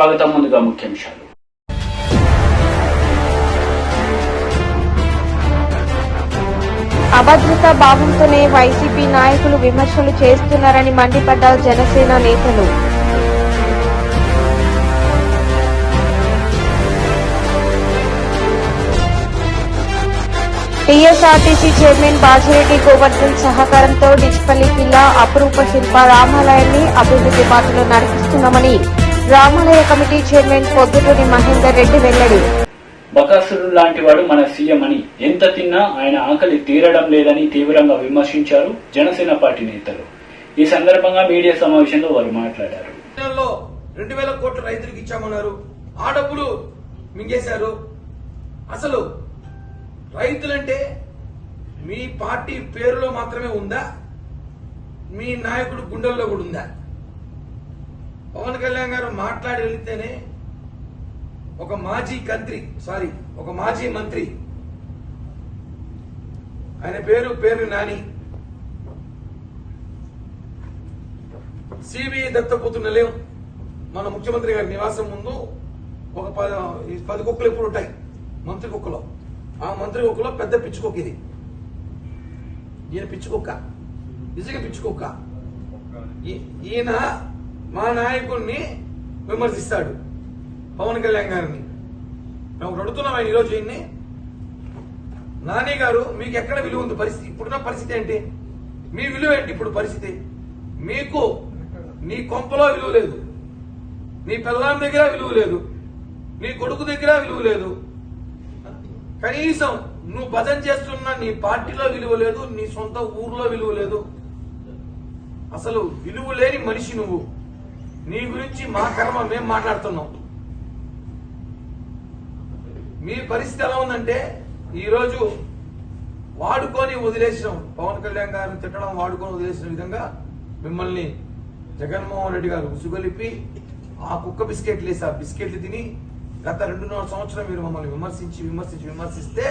స్వాగతం. ముందుగా ముఖ్యాంశాలు. అభద్రతా భావంతోనే వైసీపీ నాయకులు విమర్శలు చేస్తున్నారని మండిపడ్డ జనసేన నేతలు. టీఎస్ఆర్టీసీ చైర్మన్ బాజిరెడ్డి గోవర్ధన్ సహకారంతో డిచ్పల్లి కిల్లా అపురూప శిల్ప రామాలయాన్ని అభివృద్ది బాటలో నడిపిస్తున్నామని రామాలయ కమిటీ చైర్మన్ పొద్దుటూరి మహేందర్ రెడ్డి వెల్లడి. బకాసురుడు లాంటి వాడు మన సీఎం అని ఎంత తిన్నా ఆయన ఆకలి తీరడం లేదని తీవ్రంగా విమర్శించారు జనసేన పార్టీ నేతలు. ఈ సందర్భంగా మీడియా సమావేశంలో వారు మాట్లాడారు. 2000 కోట్ల రైతులకు ఇచ్చామన్నారు, ఆ డబ్బులు మింగేశారు. అసలు రైతులంటే మీ పార్టీ పేరులో మాత్రమే ఉందా, మీ నాయకుడు గుండెల్లో కూడా ఉందా? పవన్ కళ్యాణ్ గారు మాట్లాడి వెళితేనే ఒక మాజీ మంత్రి ఆయన పేరు నాని సిబిఐ దత్తపుత్రులు నిలయం మన ముఖ్యమంత్రి గారి నివాసం ముందు ఒక 10 కుక్కలు ఎప్పుడు ఉంటాయి మంత్రి కుక్కలో. ఆ మంత్రి కుక్కలో పెద్ద పిచ్చుకొక్క ఇది. ఈయన పిచ్చుకొక్క, నిజంగా పిచ్చుకొక్క. ఈయన మా నాయకుడిని విమర్శిస్తాడు, పవన్ కళ్యాణ్ గారిని. మేము అడుగుతున్నాం ఆయన ఈరోజు ఈయన్ని, నాని గారు మీకు ఎక్కడ విలువ ఉంది? పరిస్థితి ఇప్పుడున్న పరిస్థితి ఏంటి? మీ విలువ ఏంటి ఇప్పుడు పరిస్థితి? మీకు నీ కొంపలో విలువ లేదు, నీ పిల్లల దగ్గర విలువ లేదు, నీ కొడుకు దగ్గర విలువ లేదు, కనీసం నువ్వు భజన చేస్తున్న నీ పార్టీలో విలువ లేదు, నీ సొంత ఊర్లో విలువ లేదు. అసలు విలువ లేని మనిషి నువ్వు. నీ గురించి మా కర్మ మేము మాట్లాడుతున్నాం. మీ పరిస్థితి ఎలా ఉందంటే ఈరోజు వాడుకొని వదిలేసినాం. పవన్ కళ్యాణ్ గారిని తిట్టడం వాడుకొని వదిలేసిన విధంగా మిమ్మల్ని జగన్మోహన్ రెడ్డి గారు ఉసుగొలిపి ఆ కుక్క బిస్కెట్లు వేసి ఆ బిస్కెట్లు తిని గత 2.5 సంవత్సరం మీరు మమ్మల్ని విమర్శిస్తే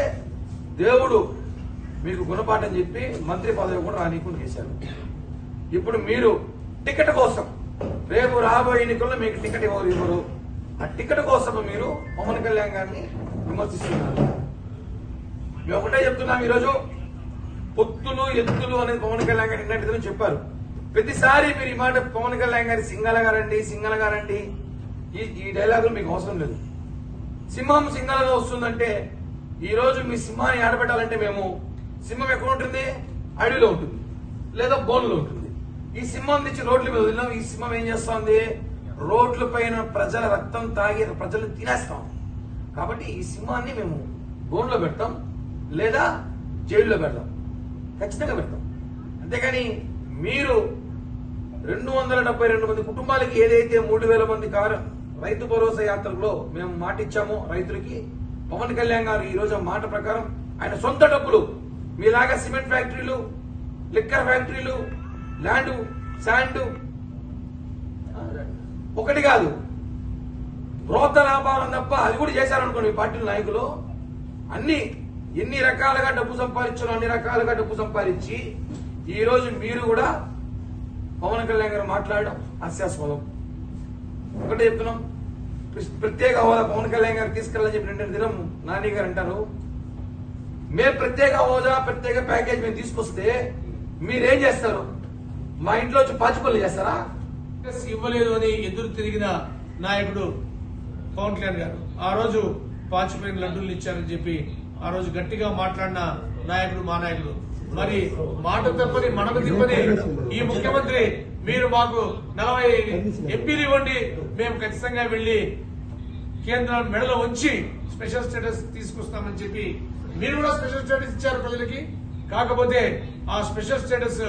దేవుడు మీకు గుణపాఠం చెప్పి మంత్రి పదవి కూడా రానీకుండా చేశారు. ఇప్పుడు మీరు టికెట్ కోసం రేపు రాబోయే ఎన్నికల్లో మీకు టికెట్ ఇవ్వరు. ఆ టికెట్ కోసం మీరు పవన్ కళ్యాణ్ గారిని విమర్శిస్తున్నారు. మేము ఒకటే చెప్తున్నాం, ఈరోజు పొత్తులు ఎత్తులు అనేది పవన్ కళ్యాణ్ గారు నిన్నటి చెప్పారు. ప్రతిసారి మీరు ఈ మాట పవన్ కళ్యాణ్ గారి సింగల గారండి ఈ డైలాగులు మీకు అవసరం లేదు. సింహం సింగలగా వస్తుందంటే ఈ రోజు మీ సింహాన్ని ఆడబెట్టాలంటే మేము సింహం ఎక్కడ ఉంటుంది? అడవిలో ఉంటుంది లేదా బోన్లో ఉంటుంది. ఈ సింహం తెచ్చి రోడ్ల మీద వదిలినాం. ఈ సింహం ఏం చేస్తోంది? రోడ్ల పైన ప్రజల రక్తం తాగి ప్రజలను తినేస్తాం. కాబట్టి ఈ సింహాన్ని మేము బోన్లో పెడతాం లేదా జైల్లో పెడతాం, ఖచ్చితంగా పెడతాం. అంతేగాని మీరు 272 మంది కుటుంబాలకి ఏదైతే 3000 మంది రైతు భరోసా యాత్రలో మేము మాట ఇచ్చామో రైతులకి, పవన్ కళ్యాణ్ గారు ఈ రోజు మాట ప్రకారం ఆయన సొంత డబ్బులు మీలాగా సిమెంట్ ఫ్యాక్టరీలు, లిక్కర్ ఫ్యాక్టరీలు, ల్యాండ్, శాండ్ ఒకటి కాదు, ప్రోత్త లాభాలను తప్ప అది కూడా చేశారనుకోండి మీ పార్టీ నాయకులు. ఎన్ని రకాలుగా డబ్బు సంపాదించారో అన్ని రకాలుగా డబ్బు సంపాదించి ఈ రోజు మీరు కూడా పవన్ కళ్యాణ్ గారు మాట్లాడడం హాస్యాస్పదం. ఒకటే చెప్తున్నాం, ప్రత్యేక హోదా పవన్ కళ్యాణ్ గారు తీసుకెళ్ళని చెప్పి 2 దినం నాని గారు అంటారు. మేము ప్రత్యేక హోదా ప్రత్యేక ప్యాకేజ్ మేము తీసుకొస్తే మీరేం చేస్తారు? మా ఇంట్లో వచ్చి పాచిపల్లి చేస్తారా? ఇవ్వలేదు అని ఎదురు తిరిగిన నాయకుడు పవన్ కళ్యాణ్ గారు ఆ రోజు పాచిపోయిన లడ్డూలు ఇచ్చారని చెప్పి ఆ రోజు గట్టిగా మాట్లాడిన నాయకుడు మా నాయకుడు. మరి మాట తప్పని మనకు తిప్పని ఈ ముఖ్యమంత్రి మీరు మాకు 40 ఎంపీలు ఇవ్వండి, మేము ఖచ్చితంగా వెళ్లి కేంద్రం మెడలో ఉంచి స్పెషల్ స్టేటస్ తీసుకొస్తామని చెప్పి మీరు కూడా స్పెషల్ స్టేటస్ ఇచ్చారు ప్రజలకి. కాకపోతే ఆ స్పెషల్ స్టేటస్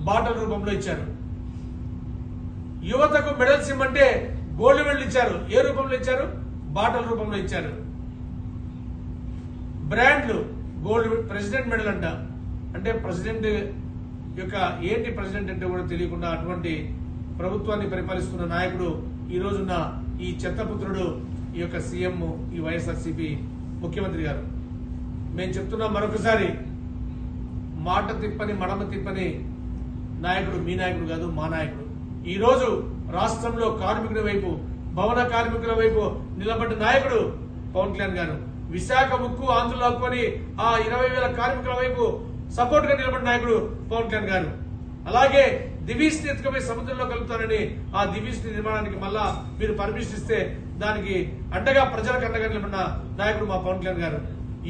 బాటల రూపంలో ఇచ్చారు. యువతకు మెడల్స్ ఇమ్మంటే గోల్డ్ మెడల్ ఇచ్చారు. ఏ రూపంలో ఇచ్చారు? బాటల రూపంలో ఇచ్చారు. బ్రాండ్లు గోల్డ్ ప్రెసిడెంట్ మెడల్ అంట. అంటే ప్రెసిడెంట్ యొక్క ఏంటి ప్రెసిడెంట్ అంటే కూడా తెలియకుండా అటువంటి ప్రభుత్వాన్ని పరిపాలిస్తున్న నాయకుడు ఈ రోజున్న ఈ చెత్తపుత్రుడు ఈ యొక్క సీఎం ఈ వైఎస్ఆర్సీపీ ముఖ్యమంత్రి గారు. మేము చెప్తున్నాం మరొకసారి, మాట తిప్పని మడమ తిప్పని నాయకుడు మీ నాయకుడు కాదు, మా నాయకుడు. ఈ రోజు రాష్ట్రంలో కార్మికుడి వైపు భవన కార్మికుల వైపు నిలబడ్డ నాయకుడు పవన్ కళ్యాణ్ గారు. విశాఖ ఉక్కు ఆంధ్రలో కొని ఆ 20,000 కార్మికుల వైపు సపోర్ట్ గా నిలబడిన నాయకుడు పవన్ కళ్యాణ్ గారు. అలాగే దివీస్ ని ఎత్తుకుపోయి సముద్రంలో కలుపుతారని ఆ దివీస్ ని నిర్మాణానికి మళ్ళా మీరు పర్మిషన్ ఇస్తే దానికి అండగా ప్రజలకు అండగా నిలబడిన నాయకుడు మా పవన్ కళ్యాణ్ గారు.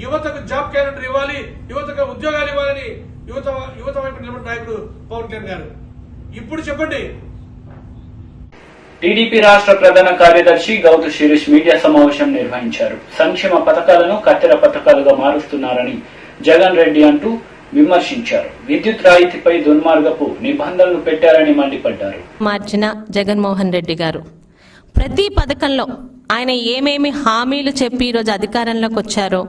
యువతకు జాబ్ క్యాలెండర్ ఇవ్వాలి, యువతకు ఉద్యోగాలు ఇవ్వాలని యువత వైపు నిలబడిన నాయకుడు పవన్ కళ్యాణ్ గారు. ఇప్పుడు చెప్పండి. టీడీపీ రాష్ట్ర ప్రధాన కార్యదర్శి గౌతు శిరీష్ మీడియా సమావేశం నిర్వహించారు. సంక్షేమ పథకాలను కత్తెర పథకాలుగా మారుస్తున్నారని జగన్ రెడ్డి అంటూ విమర్శించారు. విద్యుత్ రాయితీపై దుర్మార్గపు నిబంధనలు పెట్టారని మండిపడ్డారు. మార్చిన జగన్మోహన్ రెడ్డి గారు ప్రతి పథకంలో ఆయన ఏమేమి హామీలు చెప్పి ఈరోజు అధికారంలోకి వచ్చారో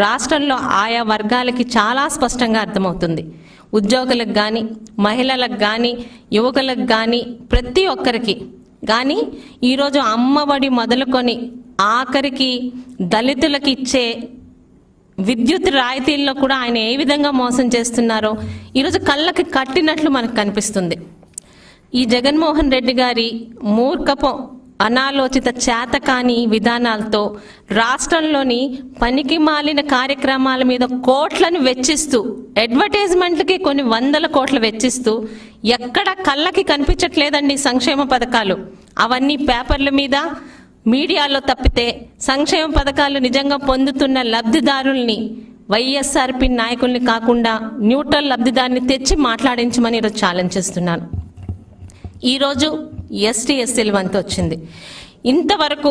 రాష్ట్రంలో ఆయా వర్గాలకి చాలా స్పష్టంగా అర్థమవుతుంది. ఉద్యోగులకు కానీ, మహిళలకు కానీ, యువకులకు కానీ, ప్రతి ఒక్కరికి కానీ ఈరోజు అమ్మఒడి మొదలుకొని ఆఖరికి దళితులకు ఇచ్చే విద్యుత్ రాయితీల్లో కూడా ఆయన ఏ విధంగా మోసం చేస్తున్నారో ఈరోజు కళ్ళకి కట్టినట్లు మనకు కనిపిస్తుంది. ఈ జగన్మోహన్ రెడ్డి గారి మూర్ఖపు అనాలోచిత చేతకాని విధానాలతో రాష్ట్రంలోని పనికి మాలిన కార్యక్రమాల మీద కోట్లను వెచ్చిస్తూ, అడ్వర్టైజ్మెంట్లకి కొన్ని 100 కోట్లు వెచ్చిస్తూ ఎక్కడ కళ్ళకి కనిపించట్లేదండి సంక్షేమ పథకాలు. అవన్నీ పేపర్ల మీద, మీడియాలో తప్పితే సంక్షేమ పథకాలు నిజంగా పొందుతున్న లబ్ధిదారుల్ని, వైఎస్ఆర్పి నాయకుల్ని కాకుండా న్యూట్రల్ లబ్ధిదారుని తెచ్చి మాట్లాడించమని ఈరోజు ఛాలెంజ్ చేస్తున్నాను. ఈరోజు ఎస్టీ ఎస్సీల వంతు వచ్చింది. ఇంతవరకు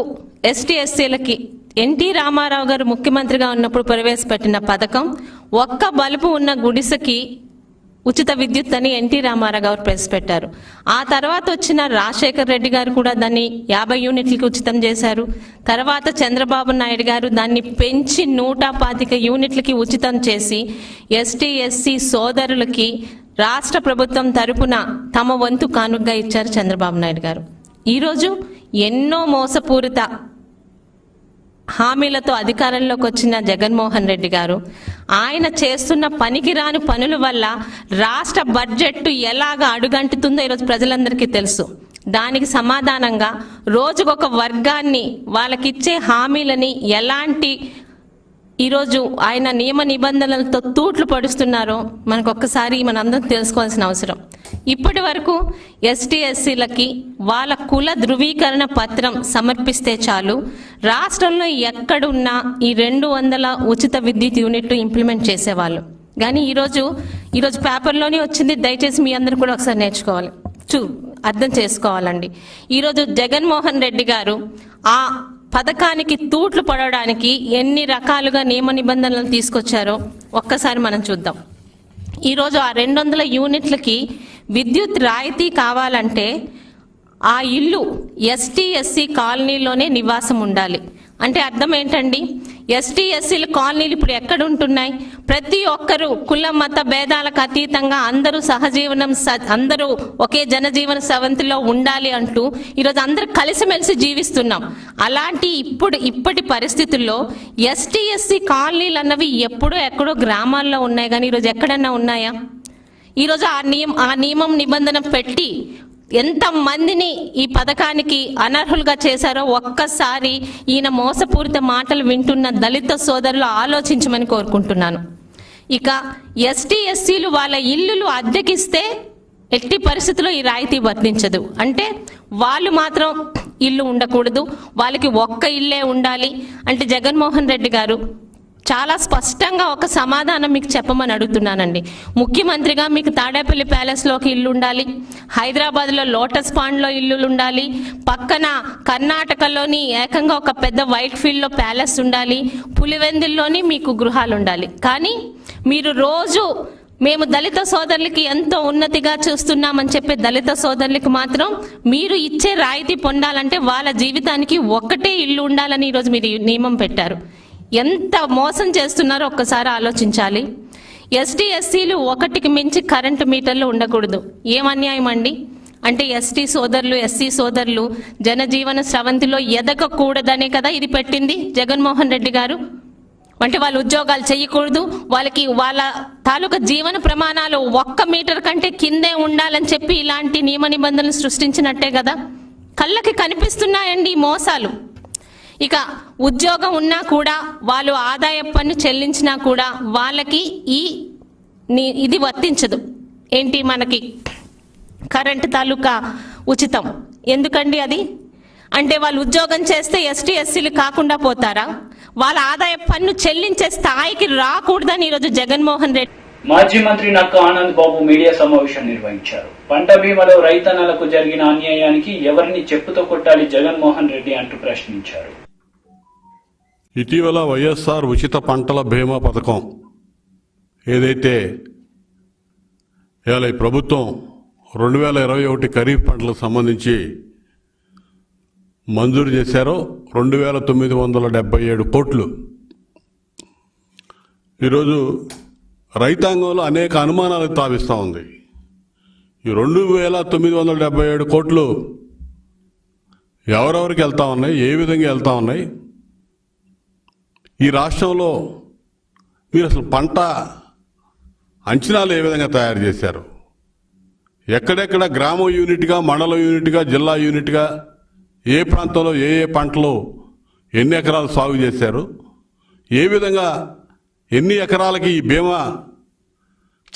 ఎస్టీ ఎస్సీలకి ఎన్టీ రామారావు గారు ముఖ్యమంత్రిగా ఉన్నప్పుడు ప్రవేశపెట్టిన పథకం ఒక్క బలుపు ఉన్న గుడిసెకి ఉచిత విద్యుత్ అని ఎన్టీ రామారావు గారు ప్రవేశపెట్టారు. ఆ తర్వాత వచ్చిన రాజశేఖర్ రెడ్డి గారు కూడా దాన్ని 50 యూనిట్లకి ఉచితం చేశారు. తర్వాత చంద్రబాబు నాయుడు గారు దాన్ని పెంచి 125 యూనిట్లకి ఉచితం చేసి ఎస్టీ ఎస్సీ సోదరులకి రాష్ట్ర ప్రభుత్వం తరపున తమ వంతు కానుకగా ఇచ్చారు చంద్రబాబు నాయుడు గారు. ఈరోజు ఎన్నో మోసపూరిత హామీలతో అధికారంలోకి వచ్చిన జగన్మోహన్ రెడ్డి గారు ఆయన చేస్తున్న పనికిరాని పనుల వల్ల రాష్ట్ర బడ్జెట్ ఎలాగ అడుగంటుతుందో ఈరోజు ప్రజలందరికీ తెలుసు. దానికి సమాధానంగా రోజుకొక వర్గాన్ని, వాళ్ళకిచ్చే హామీలని ఎలాంటి ఈరోజు ఆయన నియమ నిబంధనలతో తూట్లు పడుస్తున్నారో మనకు ఒక్కసారి మనందరం తెలుసుకోవాల్సిన అవసరం. ఇప్పటి వరకు ఎస్టీ ఎస్సీలకి వాళ్ళ కుల ధృవీకరణ పత్రం సమర్పిస్తే చాలు రాష్ట్రంలో ఎక్కడున్నా ఈ 200 ఉచిత విద్యుత్ యూనిట్లు ఇంప్లిమెంట్ చేసేవాళ్ళు. కానీ ఈరోజు పేపర్లోనే వచ్చింది. దయచేసి మీ అందరూ కూడా ఒకసారి నేర్చుకోవాలి, అర్థం చేసుకోవాలండి. ఈరోజు జగన్మోహన్ రెడ్డి గారు ఆ పథకానికి తూట్లు పడడానికి ఎన్ని రకాలుగా నియమ నిబంధనలు తీసుకొచ్చారో ఒక్కసారి మనం చూద్దాం. ఈరోజు ఆ 200 యూనిట్లకి విద్యుత్ రాయితీ కావాలంటే ఆ ఇల్లు ఎస్టీ ఎస్సీ కాలనీలోనే నివాసం ఉండాలి. అంటే అర్థం ఏంటండి? ఎస్టీ ఎస్సీల కాలనీలు ఇప్పుడు ఎక్కడ ఉంటున్నాయి? ప్రతి ఒక్కరూ కుల మత భేదాలకు అతీతంగా అందరూ సహజీవనం, అందరూ ఒకే జనజీవన సవంతిలో ఉండాలి అంటూ ఈరోజు అందరూ కలిసిమెలిసి జీవిస్తున్నాం. అలాంటి ఇప్పటి పరిస్థితుల్లో ఎస్టీ ఎస్సీ కాలనీలు అన్నవి ఎప్పుడో ఎక్కడో గ్రామాల్లో ఉన్నాయి, కానీ ఈరోజు ఎక్కడన్నా ఉన్నాయా? ఈరోజు ఆ నియమం నిబంధన పెట్టి ఎంత మందిని ఈ పథకానికి అనర్హులుగా చేశారో ఒక్కసారి ఈయన మోసపూరిత మాటలు వింటున్న దళిత సోదరులు ఆలోచించమని కోరుకుంటున్నాను. ఇక ఎస్టీ ఎస్సీలు వాళ్ళ ఇల్లులు అద్దెకిస్తే ఎట్టి పరిస్థితుల్లో ఈ రాయితీ వర్తించదు. అంటే వాళ్ళు మాత్రం ఇల్లు ఉండకూడదు, వాళ్ళకి ఒక్క ఇల్లే ఉండాలి. అంటే జగన్మోహన్ రెడ్డి గారు చాలా స్పష్టంగా ఒక సమాధానం మీకు చెప్పమని అడుగుతున్నానండి. ముఖ్యమంత్రిగా మీకు తాడేపల్లి ప్యాలెస్లోకి ఇల్లు ఉండాలి, హైదరాబాద్లో లోటస్ పాండ్లో ఇల్లులు ఉండాలి, పక్కన కర్ణాటకలోని ఏకంగా ఒక పెద్ద వైట్ ఫీల్డ్లో ప్యాలెస్ ఉండాలి, పులివెందుల్లోని మీకు గృహాలు ఉండాలి. కానీ మీరు రోజు మేము దళిత సోదరులకి ఎంతో ఉన్నతిగా చూస్తున్నామని చెప్పే దళిత సోదరులకి మాత్రం మీరు ఇచ్చే రాయితీ పొందాలంటే వాళ్ళ జీవితానికి ఒక్కటే ఇల్లు ఉండాలని ఈరోజు మీరు నియమం పెట్టారు. ఎంత మోసం చేస్తున్నారో ఒక్కసారి ఆలోచించాలి. ఎస్టీ ఎస్సీలు ఒకటికి మించి కరెంటు మీటర్లు ఉండకూడదు. ఏం అన్యాయం అండి? అంటే ఎస్టీ సోదరులు, ఎస్సీ సోదరులు జనజీవన స్రవంతిలో ఎదగకూడదనే కదా ఇది పెట్టింది జగన్మోహన్ రెడ్డి గారు. అంటే వాళ్ళు ఉద్యోగాలు చేయకూడదు, వాళ్ళకి వాళ్ళ తాలూకా జీవన ప్రమాణాలు 1 మీటర్ కంటే కిందే ఉండాలని చెప్పి ఇలాంటి నియమ నిబంధనలు సృష్టించినట్టే కదా. కళ్ళకి కనిపిస్తున్నాయండి ఈ మోసాలు. ఇక ఉద్యోగం ఉన్నా కూడా వాళ్ళు ఆదాయ పన్ను చెల్లించినా కూడా వాళ్ళకి ఇది వర్తించదు. ఏంటి మనకి కరెంటు తాలూకా ఉచితం ఎందుకండి అది? అంటే వాళ్ళు ఉద్యోగం చేస్తే ఎస్టీ ఎస్సీలు కాకుండా పోతారా? వాళ్ళ ఆదాయ పన్ను చెల్లించే స్థాయికి రాకూడదని ఈరోజు జగన్మోహన్ రెడ్డి. మాజీ మంత్రి నక్క ఆనంద్ బాబు మీడియా సమావేశం నిర్వహించారు. పంట బీమాలో రైతన్నలకు జరిగిన అన్యాయానికి ఎవరిని చెప్పుతో కొట్టాలి జగన్మోహన్ రెడ్డి అంటూ ప్రశ్నించారు. ఇటీవల వైఎస్ఆర్ ఉచిత పంటల బీమా పథకం ఏదైతే ఇవాళ ఈ ప్రభుత్వం 2021 ఖరీఫ్ పంటలకు సంబంధించి మంజూరు చేశారో 2977 కోట్లు. ఈరోజు రైతాంగంలో అనేక అనుమానాలకు తావిస్తూ ఉంది. ఈ 2977 కోట్లు ఎవరెవరికి వెళ్తా ఉన్నాయి, ఏ విధంగా వెళ్తా ఉన్నాయి? ఈ రాష్ట్రంలో మీరు అసలు పంట అంచనాలు ఏ విధంగా తయారు చేశారు? ఎక్కడెక్కడ గ్రామం యూనిట్గా, మండలం యూనిట్గా, జిల్లా యూనిట్గా ఏ ప్రాంతంలో ఏ ఏ పంటలు ఎన్ని ఎకరాలు సాగు చేశారు? ఏ విధంగా ఎన్ని ఎకరాలకి ఈ బీమా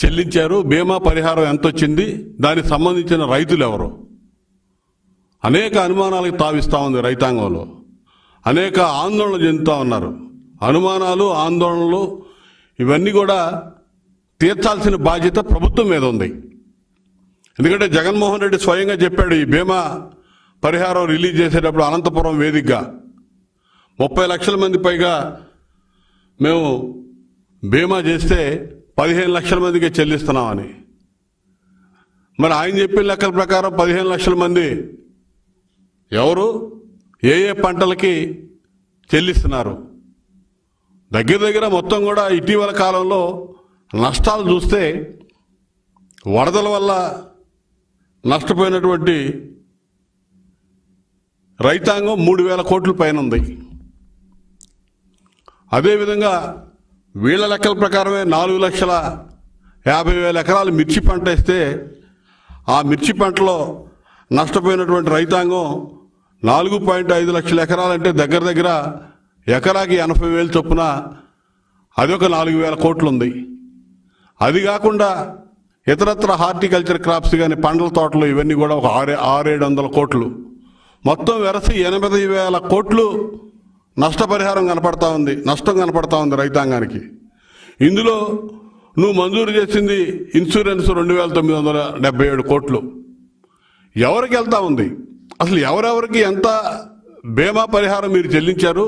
చెల్లించారు? బీమా పరిహారం ఎంత వచ్చింది? దానికి సంబంధించిన రైతులు ఎవరు? అనేక అనుమానాలకు తావిస్తూ ఉంది రైతాంగంలో. అనేక ఆందోళన చెందుతూ ఉన్నారు. అనుమానాలు, ఆందోళనలు ఇవన్నీ కూడా తీర్చాల్సిన బాధ్యత ప్రభుత్వం మీద ఉంది. ఎందుకంటే జగన్మోహన్ రెడ్డి స్వయంగా చెప్పాడు, ఈ బీమా పరిహారం రిలీజ్ చేసేటప్పుడు అనంతపురం వేదికగా 30 లక్షల మంది పైగా మేము బీమా చేస్తే 15 లక్షల మందికి చెల్లిస్తున్నామని. మరి ఆయన చెప్పిన లెక్కల ప్రకారం 15 లక్షల మంది ఎవరు, ఏ ఏ పంటలకి చెల్లిస్తున్నారు? దగ్గర దగ్గర మొత్తం కూడా ఇటీవల కాలంలో నష్టాలు చూస్తే వరదల వల్ల నష్టపోయినటువంటి రైతాంగం 3000 కోట్ల పైన ఉంది. అదేవిధంగా వీళ్ళ లెక్కల ప్రకారమే 4,50,000 ఎకరాలు మిర్చి పంట వేస్తే ఆ మిర్చి పంటలో నష్టపోయినటువంటి రైతాంగం 4.5 లక్షల ఎకరాలంటే దగ్గర దగ్గర ఎకరాకి 80,000 చొప్పున అదొక 4,000 కోట్లు ఉంది. అది కాకుండా ఇతరత్ర హార్టికల్చర్ క్రాప్స్ కానీ పండ్ల తోటలు ఇవన్నీ కూడా ఒక 600-700 కోట్లు, మొత్తం వెరసి 80,000 కోట్లు నష్టపరిహారం కనపడతా ఉంది, నష్టం కనపడతా ఉంది రైతాంగానికి. ఇందులో నువ్వు మంజూరు చేసింది ఇన్సూరెన్స్ 2,977 కోట్లు. ఎవరికి వెళ్తా ఉంది? అసలు ఎవరెవరికి ఎంత బీమా పరిహారం మీరు చెల్లించారు?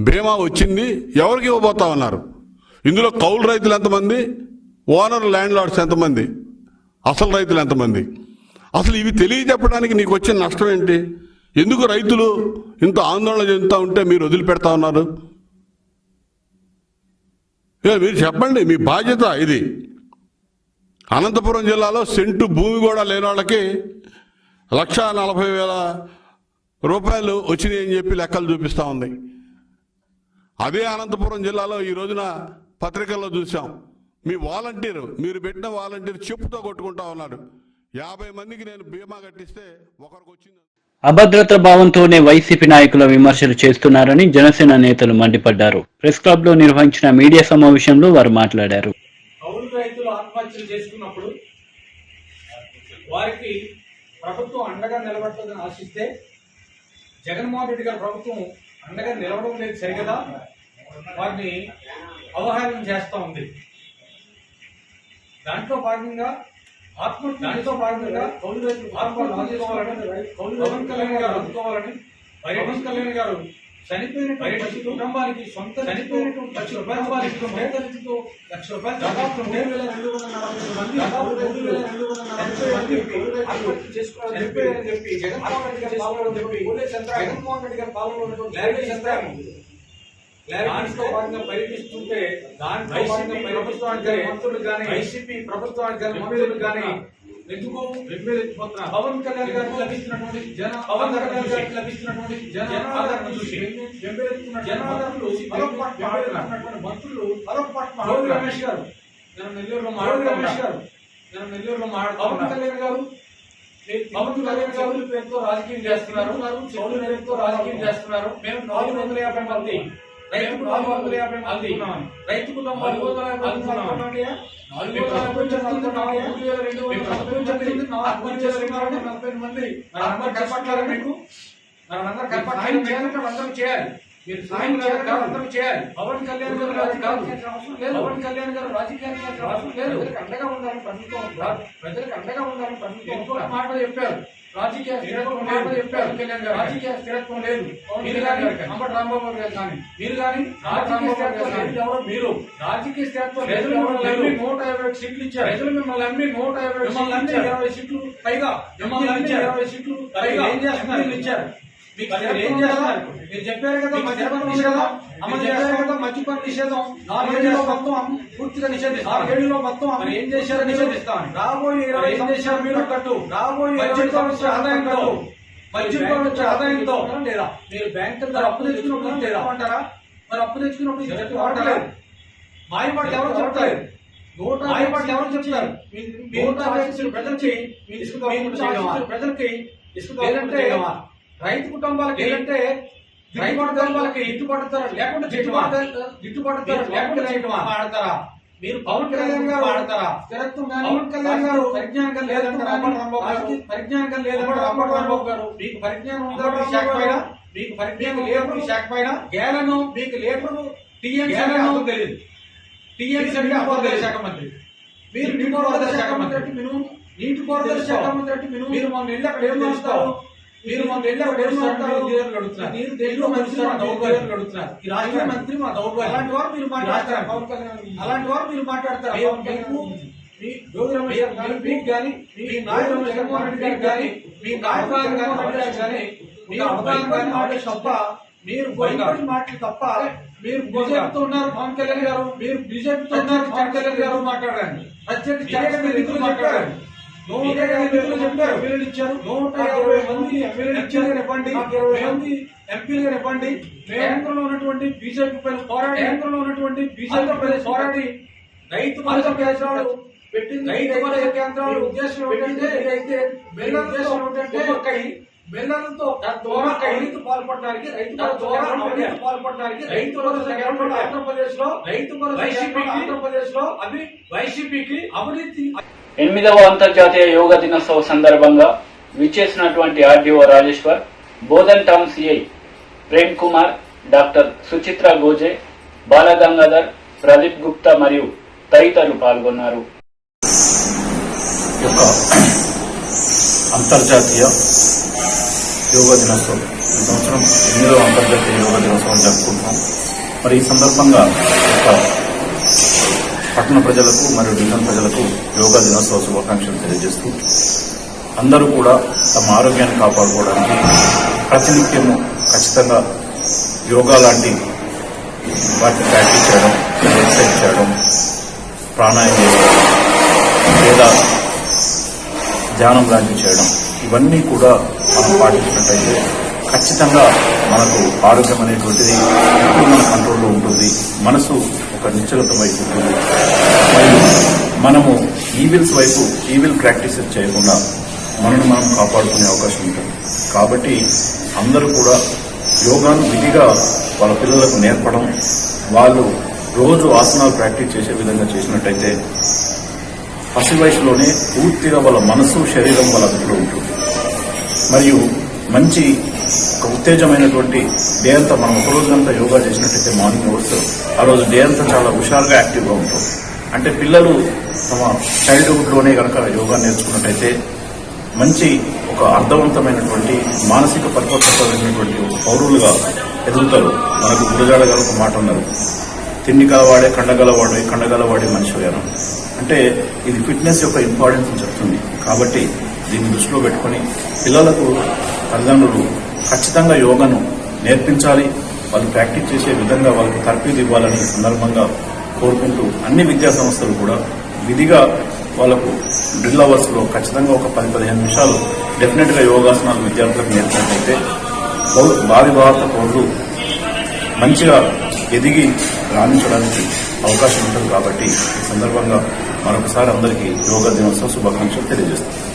బీమా వచ్చింది ఎవరికి ఇవ్వబోతా ఉన్నారు? ఇందులో కౌలు రైతులు ఎంతమంది, ఓనర్ ల్యాండ్ లార్డ్స్ ఎంతమంది, అసలు రైతులు ఎంతమంది? అసలు ఇవి తెలియజెప్పడానికి నీకు వచ్చిన నష్టం ఏంటి? ఎందుకు రైతులు ఇంత ఆందోళన చెందుతూ ఉంటే మీరు వదిలిపెడతా ఉన్నారు? మీరు చెప్పండి, మీ బాధ్యత ఇది. అనంతపురం జిల్లాలో సెంటు భూమి కూడా లేని వాళ్ళకి 1,40,000 రూపాయలు వచ్చినాయి అని చెప్పి లెక్కలు చూపిస్తూ ఉంది. అదే అనంతపురం జిల్లాలో ఈ రోజున పత్రికల్లో చూసాం, మీ వాలంటీర్, మీరు పెట్టిన వాలంటీర్ చెప్పుతో కొట్టుకుంటా ఉన్నాడు. 50 మందికి నేను బీమా కట్టిస్తే ఒకరికి వచ్చింది. అభద్రత భావంతోనే వైసీపీ నాయకుల విమర్శలు చేస్తున్నారని జనసేన నేతలు మండిపడ్డారు. ప్రెస్ క్లబ్ లో నిర్వహించిన మీడియా సమావేశంలో వారు మాట్లాడారు. కౌలు రైతులు ఆత్మహత్యలు చేసుకున్నప్పుడు వారికి ప్రభుత్వం అండగా నిలబడుతుందని ఆశిస్తే జగన్మోహన్ రెడ్డి గారి ప్రభుత్వం అండగా నిలవడం లేదు సరిగదా, వారిని అవహేళన చేస్తూ ఉంది. దాంట్లో భాగంగా కౌలు రైతులు ఆత్మహత్య చేసుకోవాలని పవన్ కళ్యాణ్ గారు అందుకోవాలని పవన్ కళ్యాణ్ గారు చనిపోయిన కుటుంబానికి సొంత చనిపోయినటువంటి పేదరితో ₹1,00,000 దాదాపు 3,240 చనిపోయారని చెప్పి జగన్మోహన్ రెడ్డి గారు జగన్మోహన్ రెడ్డి గారి పాలనలో దాంట్లో భాగంగా పర్యటిస్తుంటే వైసీపీ ప్రభుత్వానికి కానీ మంత్రులు కానీ ఎందుకు వెంబెలెత్తిపోతున్నారు? పవన్ కళ్యాణ్ గారికి లభిస్తున్నటువంటి జనాదరణ చూసి జనాదరణలు మంత్రులు జోగి రమేష్ గారు నేను నెల్లూరులో మాట్లాడుతున్నా. పవన్ కళ్యాణ్ గారు పవన్ కళ్యాణ్ గారు పేరుతో రాజకీయం చేస్తున్నారు, చౌదరి పేరుతో రాజకీయం చేస్తున్నారు. మేము 450 మంది రైతు 450 మంది రైతు కుటుంబాలు 440 మంది కనపట్టారా మీకు? మనందరూ కనపట్టాలి, అందరం చేయాలి. మీరు సాయం అందరూ చేయాలి. పవన్ కళ్యాణ్ గారు రాజకీయానికి అవసరం లేదు. అండగా ఉండాలని ప్రజలకు అండగా ఉండాలని ఇంకొక మాట చెప్పారు. రాజకీయ స్థిరత్వం లేదు చెప్పారు. రాజకీయ స్థిరత్వం లేదు. మీరు కానీ అంబటి రాంబాబు గారు కానీ మీరు కానీ రాజకీయ స్థిరత్వం లేదు. ఎవరు మీరు రాజకీయ స్థిరత్వం లేదు. 150 సీట్లు ఇచ్చారు. ప్రజలు మిమ్మల్ని నమ్మి 150 సీట్లు పైగా 20 సీట్లు పైగా ఏం చేస్తున్నారు ఇచ్చారు. ఏం చేస్తున్నారు? మీరు చెప్పారు కదా మద్యపాన నిషేధం అమలు చేశారు కదా. మద్యపాన నిషేధం 4 ఏళ్లలో మొత్తం పూర్తిగా నిషేధిస్తారు. 4 ఏళ్లలో మొత్తం ఏం చేశారో నిషేధిస్తామని రాబోయే 20 ఏం చేశారు మీరు కట్టు. రాబోయే ఆదాయంతో వచ్చే ఆదాయంతో లేదా మీరు బ్యాంకుల ద్వారా అప్పు తెచ్చుకున్నప్పుడు లేదా అంటారా? మరి అప్పు తెచ్చుకున్నప్పుడు వాడలేదు. మాయపాట్లు ఎవరు చెప్తారు? మాయపాట్లు ఎవరు చెప్తారు? ప్రజలకి లేదంటే రైతు కుటుంబాలకి ఏంటంటే గిట్టుబాటు ధర లేకుండా ఆడతారా? మీరు పవన్ కళ్యాణ్ గారు ఆడతారా? స్థిరత్వం పవన్ కళ్యాణ్ గారు పరిజ్ఞానం లేదంటారా? పరిజ్ఞానం లేదంటారా? రాంబాబు గారు మీకు పరిజ్ఞానం ఉందా? శాఖ పైన మీకు పరిజ్ఞానం లేదు. శాఖ పైన గేలను మీకు లీటరు టీఎంసీ తెలియదు. టీఎంసీ శాఖ మంత్రి మీరు నీటిపారుదల శాఖ మంత్రి అంటే మినిమం నీటిపారుదల శాఖ మంత్రి అంటే మినిమం మీరు మన ఇల్లు అక్కడ ఏం చేస్తారు? మీరు మన ఇల్లు అక్కడ ఏం చేస్తారు? మీరు దేంట్లో మంత్రి మా దౌర్భాగ్యం అడుగుతున్నారు. ఈ రాష్ట్ర మంత్రి మా దౌర్భాగ్యం. అలాంటి వారు మీరు మాట్లాడతారు. అలాంటి వారు మీరు మాట్లాడతారు. మీకు కానీ మీ నాయకులు జగన్మోహన్ రెడ్డి గారికి కానీ మీ నాయకులు కానీ మీ అవగాహన కానీ మాటలు తప్ప మీరు బయట మాటలు తప్ప మీరు బీజేపీతో ఉన్నారు పవన్ కళ్యాణ్ గారు. మీరు బీజేపీతో ఉన్నారు పవన్ కళ్యాణ్ గారు మాట్లాడండి. ప్రత్యేక నిధులు మాట్లాడండి. 150 నిధులు చెప్పారు. ఎమ్మెల్యేలు ఇచ్చారు. 150 మంది ఎమ్మెల్యేలు ఇచ్చారు. ఇవ్వండి. 20 మంది ఎంపీలు ఇవ్వండి. కేంద్రంలో ఉన్నటువంటి బీజేపీ పైన పోరాడి కేంద్రంలో ఉన్నటువంటి బీజేపీ పైన పోరాడి రైతు భరోసా కేంద్రాలు పెట్టింది. రైతు భరోసా కేంద్రాలు ఉద్దేశం ఏంటంటే అయితే బిల్లులతో రైతు పాల్పడడానికి రైతు భరోసా కేంద్రాలు ఆంధ్రప్రదేశ్ లో అవి వైసీపీకి అవినీతి. 8వ అంతర్జాతీయ యోగా దినోత్సవ సందర్భంగా విచ్చేసినటువంటి RDO Rajeshwar, Bodhan town CI Prem Kumar, doctor Suchitra Goje, Balagangadhar, Pradeep Gupta మరియు తదితరులు పాల్గొన్నారు. అంతర్జాతీయ యోగా దినోత్సవం ఈ సంవత్సరం 8వ అంతర్జాతీయ యోగా దినోత్సవం జరుపుకుంటున్నాం. మరి ఈ సందర్భంగా పట్టణ ప్రజలకు మరియు డివిజన్ ప్రజలకు యోగా దినోత్సవ శుభాకాంక్షలు తెలియజేస్తూ అందరూ కూడా తమ ఆరోగ్యాన్ని కాపాడుకోవడానికి ప్రతినిత్యము ఖచ్చితంగా యోగా లాంటి వాటిని ప్రాక్టీస్ చేయడం, ఎక్సర్సైజ్ చేయడం, ప్రాణాయామం చేయడం లేదా ధ్యానం లాంటివి చేయడం, ఇవన్నీ కూడా మనం పాటించినట్టయితే ఖచ్చితంగా మనకు ఆరోగ్యం అనేటువంటిది ఎప్పుడు మన కంట్రోల్లో ఉంటుంది. మనసు ఒక నిశ్చలత వైపు ఉంటుంది. మరియు మనము ఈవిల్ ప్రాక్టీసెస్ చేయకుండా మనను మనం కాపాడుకునే అవకాశం ఉంటుంది. కాబట్టి అందరూ కూడా యోగాను విధిగా వాళ్ళ పిల్లలకు నేర్పడం, వాళ్ళు రోజు ఆసనాలు ప్రాక్టీస్ చేసే విధంగా చేసినట్టయితే పసి వయసులోనే పూర్తిగా వాళ్ళ మనసు శరీరం వాళ్ళ అదుపులో ఉంటుంది. మరియు మంచి ఒక ఉత్తేజమైనటువంటి డే అంతా మనం ఒక రోజంతా యోగా చేసినట్టయితే మార్నింగ్ అవర్స్ ఆ రోజు డే అంతా చాలా హుషారుగా యాక్టివ్గా ఉంటాం. అంటే పిల్లలు తమ చైల్డ్హుడ్లోనే కనుక యోగా నేర్చుకున్నట్టయితే మంచి ఒక అర్థవంతమైనటువంటి మానసిక పరిపక్వతమైనటువంటి ఒక పౌరులుగా ఎదుగుతారు. మనకు గురజాడ గారు ఒక మాట ఉన్నారు, తిండి కలవాడే కండగలవాడే మనిషి వేరం. అంటే ఇది ఫిట్నెస్ యొక్క ఇంపార్టెన్స్ అని చెప్తుంది. కాబట్టి దీన్ని దృష్టిలో పెట్టుకుని పిల్లలకు తల్లిదండ్రులు ఖచ్చితంగా యోగాను నేర్పించాలి. వాళ్ళు ప్రాక్టీస్ చేసే విధంగా వాళ్ళకి తర్ఫీదు ఇవ్వాలని సందర్భంగా కోరుకుంటూ అన్ని విద్యా సంస్థలు కూడా విధిగా వాళ్ళకు డ్రిల్ అవర్స్ లో ఖచ్చితంగా ఒక 10-15 నిమిషాలు డెఫినెట్ గా యోగాసనాలు విద్యార్థులకు నేర్పినట్లయితే భావి భారత పౌరులు మంచిగా ఎదిగి రాణించడానికి అవకాశం ఉంటుంది. కాబట్టి ఈ సందర్భంగా మరొకసారి అందరికీ యోగా దినోత్సవ శుభాకాంక్షలు తెలియజేస్తాను.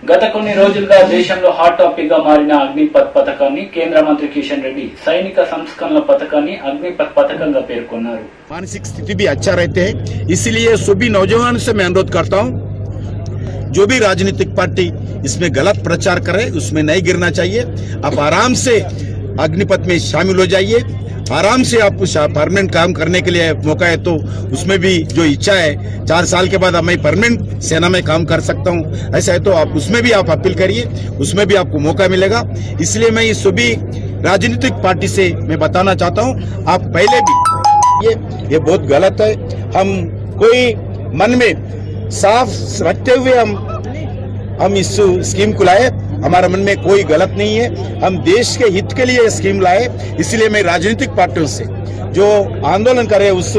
గత కొన్ని రోజులుగా దేశంలో హాట్ టాపిక్ గా మారిన అగ్నిపథ్ పథకాన్ని కేంద్ర మంత్రి కిషన్ రెడ్డి సైనిక సంస్కరణల పథకాన్ని అగ్నిపథ్ పథకంగా పేర్కొన్నారు. मानसिक स्थिति भी अच्छा रहते हैं, इसलिए सभी नौजवानों से मैं अनुरोध करता हूं, जो भी राजनीतिक पार्टी इसमें गलत प्रचार करे उसमें नहीं गिरना चाहिए। आप आराम से अग्निपथ में शामिल हो जाइए, आराम से आप परमानेंट काम करने के लिए मौका है तो उसमें भी जो इच्छा है 4 साल के बाद मैं परमानेंट सेना में काम कर सकता हूं, ऐसा है तो आप उसमें भी आप अपील करिए, उसमें भी आपको मौका मिलेगा। इसलिए मैं इस सभी राजनीतिक पार्टी से मैं बताना चाहता हूं, आप पहले भी ये बहुत गलत है। हम कोई मन में साफ रखते हुए हम इस स्कीम को लाए, हमारा मन में कोई गलत नहीं है, हम देश के हित के लिए स्कीम लाए। इसलिए मैं राजनीतिक पार्टियों से जो आंदोलन करे उस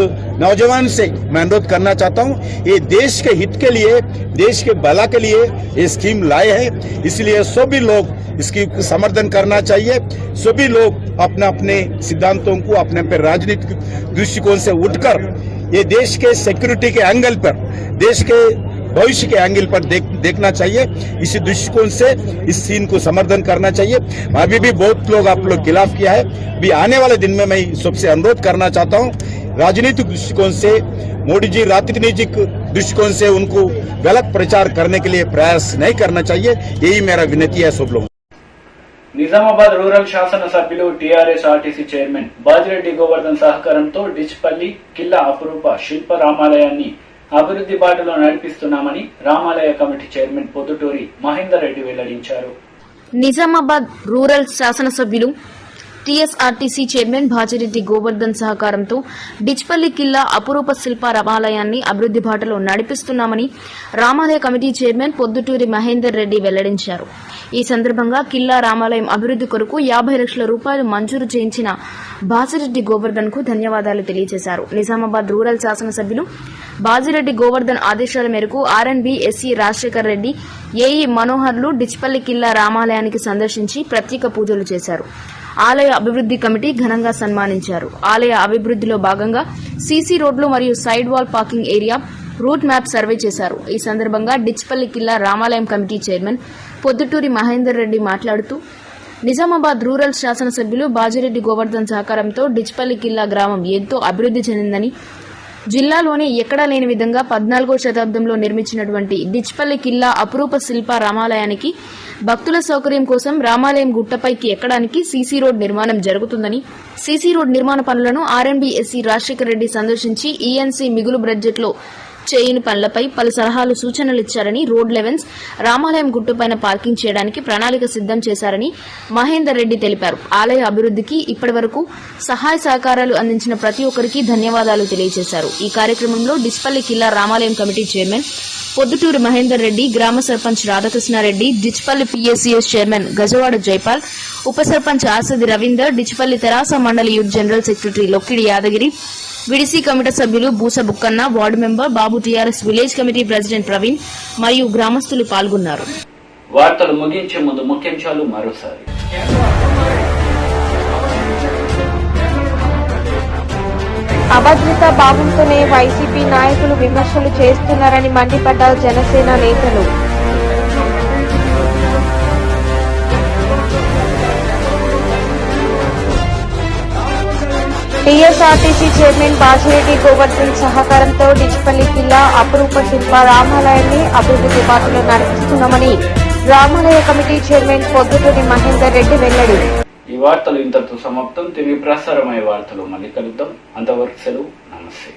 नौजवान से मैं अनुरोध करना चाहता हूं, ये देश के हित के लिए, देश के भला के लिए ये स्कीम लाए हैं। इसलिए सभी लोग इसकी समर्थन करना चाहिए। सभी लोग अपने अपने सिद्धांतों को अपने अपने राजनीतिक दृष्टिकोण से उठकर ये देश के सिक्योरिटी के एंगल पर, देश के भविष्य के एंगल पर देखना चाहिए। इसी दृष्टिकोण से इस सीन को समर्थन करना चाहिए। अभी भी बहुत लोग आप लोग खिलाफ किया है, भी आने वाले दिन में मैं सबसे अनुरोध करना चाहता हूं, राजनीतिक दृष्टिकोण से मोदी जी राजनीतिक दृष्टिकोण से उनको गलत प्रचार करने के लिए प्रयास नहीं करना चाहिए, यही मेरा विनती है सब लोगों। నిజామాబాద్ రూరల్ శాసనసభ్యులు TRS RTC chairman Bajireddy Govardhan సహకారంతో డిచ్పల్లి కిల్లా అపురూప శిల్ప రామాలయాన్ని అభివృద్ధి బాటలో నడిపిస్తున్నామని రామాలయ కమిటీ చైర్మన్ పొద్దుటూరి మహేందర్ రెడ్డి వెల్లడించారు. నిజామాబాద్ రూరల్ శాసనసభ్యులు టీఎస్ఆర్టీసీ చైర్మన్ బాజిరెడ్డి గోవర్ధన్ సహకారంతో డిచ్పల్లి కిల్లా అపురూప శిల్ప రామాలయాన్ని అభివృద్ధి బాటలో నడిపిస్తున్నామని రామాలయ కమిటీ చైర్మన్ పొద్దుటూరి మహేందర్ రెడ్డి వెల్లడించారు. ఈ సందర్భంగా కిల్లా రామాలయం అభివృద్ధి కొరకు 50 లక్షల రూపాయలు మంజూరు చేయించిన బాజిరెడ్డి గోవర్ధన్ కు ధన్యవాదాలు తెలియజేశారు. నిజామాబాద్ రూరల్ శాసనసభ్యులు బాజిరెడ్డి గోవర్ధన్ ఆదేశాల మేరకు ఆర్ఎండ్బి ఎస్సీ రాజశేఖర్ రెడ్డి, ఏఈ మనోహర్లు డిచ్పల్లి కిల్లా రామాలయానికి సందర్శించి ప్రత్యేక పూజలు చేశారు. ఆలయ అభివృద్ధి కమిటీ ఘనంగా సన్మానించారు. ఆలయ అభివృద్ధిలో భాగంగా సీసీ రోడ్లు మరియు side wall parking area route map survey చేశారు. ఈ సందర్భంగా డిచ్పల్లి కిల్లా రామాలయం కమిటీ చైర్మన్ పొద్దుటూరి మహేందర్ రెడ్డి మాట్లాడుతూ నిజామాబాద్ రూరల్ శాసనసభ్యులు బాజిరెడ్డి గోవర్ధన్ సహకారంతో డిచ్పల్లి కిల్లా గ్రామం ఎంతో అభివృద్ధి చెందిందని, జిల్లాలోనే ఎక్కడా లేని విధంగా 14వ శతాబ్దంలో నిర్మించినటువంటి డిచ్పల్లి కిల్లా అపురూప శిల్ప రామాలయానికి భక్తుల సౌకర్యం కోసం రామాలయం గుట్టపైకి ఎక్కడానికి సీసీ రోడ్ నిర్మాణం జరుగుతుందని, సీసీ రోడ్ నిర్మాణ పనులను ఆర్ఎండ్బి ఎస్సీ రాజశేఖర రెడ్డి సందర్శించి ఈఎన్సీ మిగులు బడ్జెట్లో చేయని పనులపై పలు సలహాలు సూచనలు ఇచ్చారని, రోడ్ లెవెన్స్ రామాలయం గుట్టుపైన పార్కింగ్ చేయడానికి ప్రణాళిక సిద్దం చేశారని మహేందర్ రెడ్డి తెలిపారు. ఆలయ అభివృద్ధికి ఇప్పటివరకు సహాయ సహకారాలు అందించిన ప్రతి ఒక్కరికి ధన్యవాదాలు తెలియజేశారు. ఈ కార్యక్రమంలో డిచ్పల్లి కిల్లా రామాలయం కమిటీ చైర్మన్ పొద్దుటూరి మహేందర్ రెడ్డి, గ్రామ సర్పంచ్ రాధాకృష్ణారెడ్డి, డిచ్పల్లి పిఎస్సిఎస్ చైర్మన్ గజవాడ జైపాల్, ఉప సర్పంచ్ ఆసది రవీందర్, డిచ్పల్లి తెరాస మండలి youth general secretary Lokkidi Yadagiri, VDC committee సభ్యులు Boosa Bukkanna, ward member Babu, TRS village committee president Praveen మరియు గ్రామస్తులు పాల్గొన్నారు. వార్తలు ముగించే ముందు ముఖ్యాంశాలు మరోసారి. అభద్రతా భావంతోనే వైసీపీ నాయకులు విమర్శలు చేస్తున్నారని మండిపడ్డ జనసేన నేతలు. టీఎస్ఆర్టీసీ చైర్మన్ బాజిరెడ్డి గోవర్ధన్ సహకారంతో డిచ్పల్లి కిల్లా అపురూప శిల్ప రామాలయాన్ని అభివృద్ధి బాటలో నడిపిస్తున్నామని రామాలయ కమిటీ చైర్మన్ పొద్దుటూరి మహేందర్ రెడ్డి వెల్లడి. ఈ వార్తలు ఇంతటితో సమాప్తం. తిరిగి ప్రసారమయ్యే వార్తలు మళ్ళీ కలుద్దాం. అంతవరకు సెలవు. నమస్తే.